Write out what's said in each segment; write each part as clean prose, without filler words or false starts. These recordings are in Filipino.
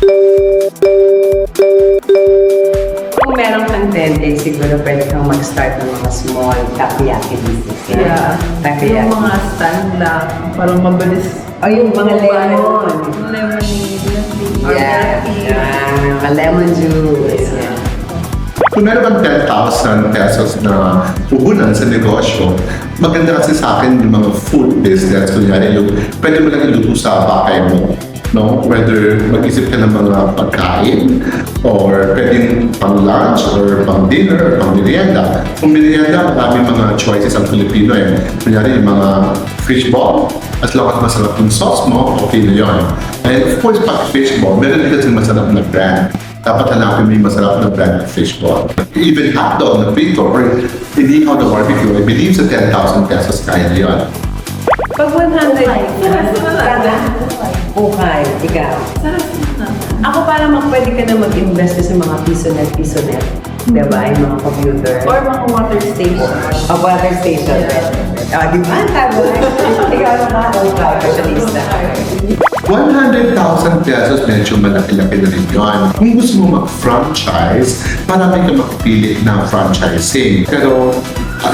Kung meron kang 10K, siguro pwede kang mag-start ng mga small takoyaki business. Yeah. Takoyaki. Yung mga stand lang, parang mabilis. Oh, yung mga lemon. Lemonade, Yeah. Mga lemon juice. Yeah. Kung meron kang 10,000 pesos na puhunan sa negosyo, maganda kasi sa akin yung mga food business. Kunyari, yung pwede mo lang iluto sa bahay mo. No? Whether mag-isip ka ng mga pagkain or pwedeng pang lunch or pang dinner or pang merienda. Kung merienda, maraming mga choices ang Filipino eh. Kunyari, yung mga fishball, as long as masarap yung sauce mo, okay na yun. And of course, pag fishball, meron din kasi masarap na brand. Dapat hanapin mo yung masarap na brand ng fishball. Even hotdog na prito or inihaw na barbecue, I believe sa 10,000 pesos kaya yun. Pag 100, ukay, ikaw. Ako parang pwede ka na mag-invest sa mga piso-net. Diba? Yung mga computer. Or mga water station. A water station. Yeah. Di ba? Tama. Ikaw na ukay, fashionista. 100,000 pesos, medyo malaki-laki na rin yun. Kung gusto mo mag-franchise, marami ka makapili ng franchising. Pero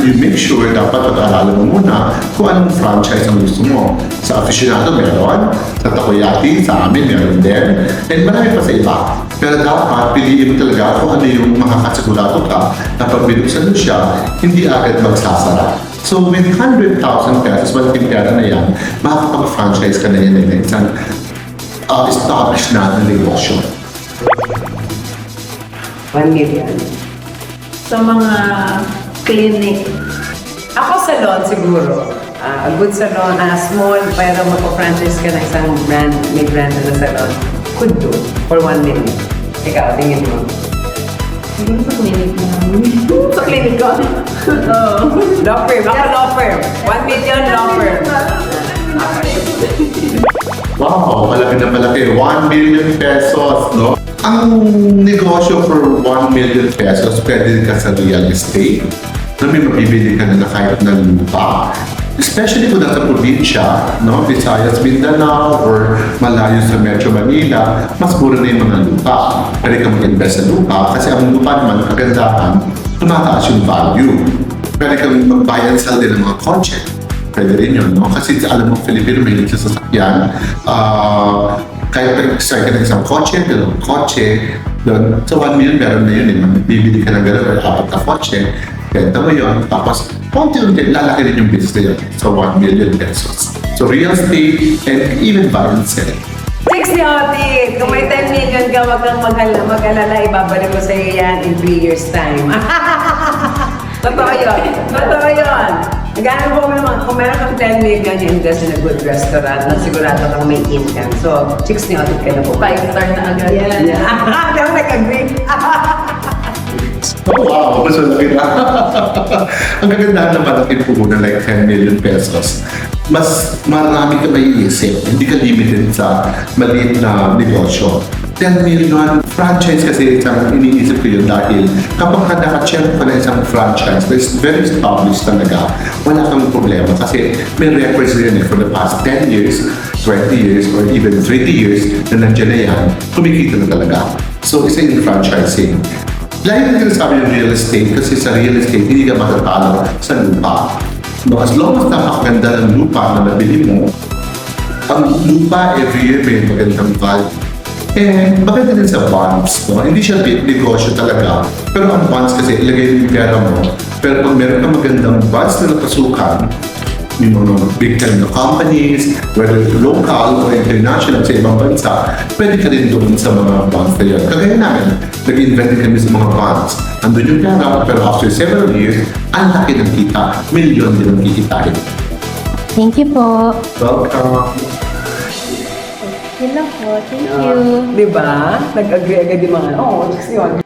you make sure dapat pag-aralan mo muna kung anong franchise ang gusto mo. Sa aficionado meron, sa takoyaki, sa amin meron din, and marami pa sa iba. Pero dapat piliin mo talaga kung ano yung makakasigurado ka na pag binuksan mo siya, hindi agad magsasara. So with 100,000 pesos, malaking pera na yan, makakapag-franchise ka na yan ng isang established na negosyo. 1 million. Sa mga clinic. Ako salon siguro. A good salon, small, pero magpa-franchise ka ng isang brand, may brand na salon. Could do for 1 million. Ikaw, tingin mo. Siguro sa clinic namin. Sa clinic ko? Oo. Law firm. Ako law firm. 1 million law firm. Wow, malaki na malaki. 1 million pesos, no? Ang negosyo for 1 million pesos, pwede ka sa real estate. Na may mabibili ka na kahit na lupa. Especially kung nasa probinsya, no? Visayas, Mindanao, or malayo sa Metro Manila, mas mura na yung mga lupa. Pwede ka mag-invest sa lupa kasi ang lupa naman, kagandahan, tumataas yung value. Pwede kang mag-buy and sell din ng mga kotse. Pwede rin yun, no? Kasi alam mo, Filipino may sa sasakyan. Kahit pag-start ka ng isang kotse, dalawang kotse, doon, sa 1 million, meron na yun eh. Bibili ka ng gano'n or 4 na kotse, benta mo yun, tapos konti-unti, lalaki rin yung business na yun sa 1 million pesos. So real estate and even buy and sell. 60 Otis! Kung may 10 million ka, wag kang mag-alala, ibabalik ko sa iyo yan in 3 years time. Totoo yun. Totoo yun. Nagano po naman, kung meron kang 10 million, you invest in a good restaurant na sigurado kang may income. So, chicks ni Otis ka na po. 5-star na agad. Yeah. Hindi ako nag-agree. Oh wow, mas malaki na. Ang kagandahan ng malaking puhunan like 10 million pesos, mas marami ka maiisip. Hindi ka limited sa maliit na negosyo. 10 million franchise kasi isang iniisip ko yun dahil kapag naka-check ka na isang franchise, it's very established talaga. Wala kang problema kasi may records rin for the past 10 years, 20 years, or even 30 years na nandiyan na yan, kumikita na talaga. So, isa yung franchising. Lagi na sabi yung real estate kasi sa real estate, hindi ka matatalo sa lupa. No, as long as napakaganda ng lupa na nabili mo, ang lupa every year may magandang value. And maganda din sa bonds. No? Hindi siya negosyo talaga. Pero ang bonds kasi ilagay mo yung pera mo. Pero pag meron kang magandang bonds na napasukan, yung mga big time na companies, whether local or international sa ibang bansa, pwede ka rin doon sa mga bonds na yun. Kagaya namin, nag-invent din kami sa mga bonds. Andun yung pera, pero after several years, ang laki ng kita. Milyon din ang kikitain. Thank you po. Welcome. Hello po. Thank you. Diba? Nag-agree agad yung mga, chicks yun.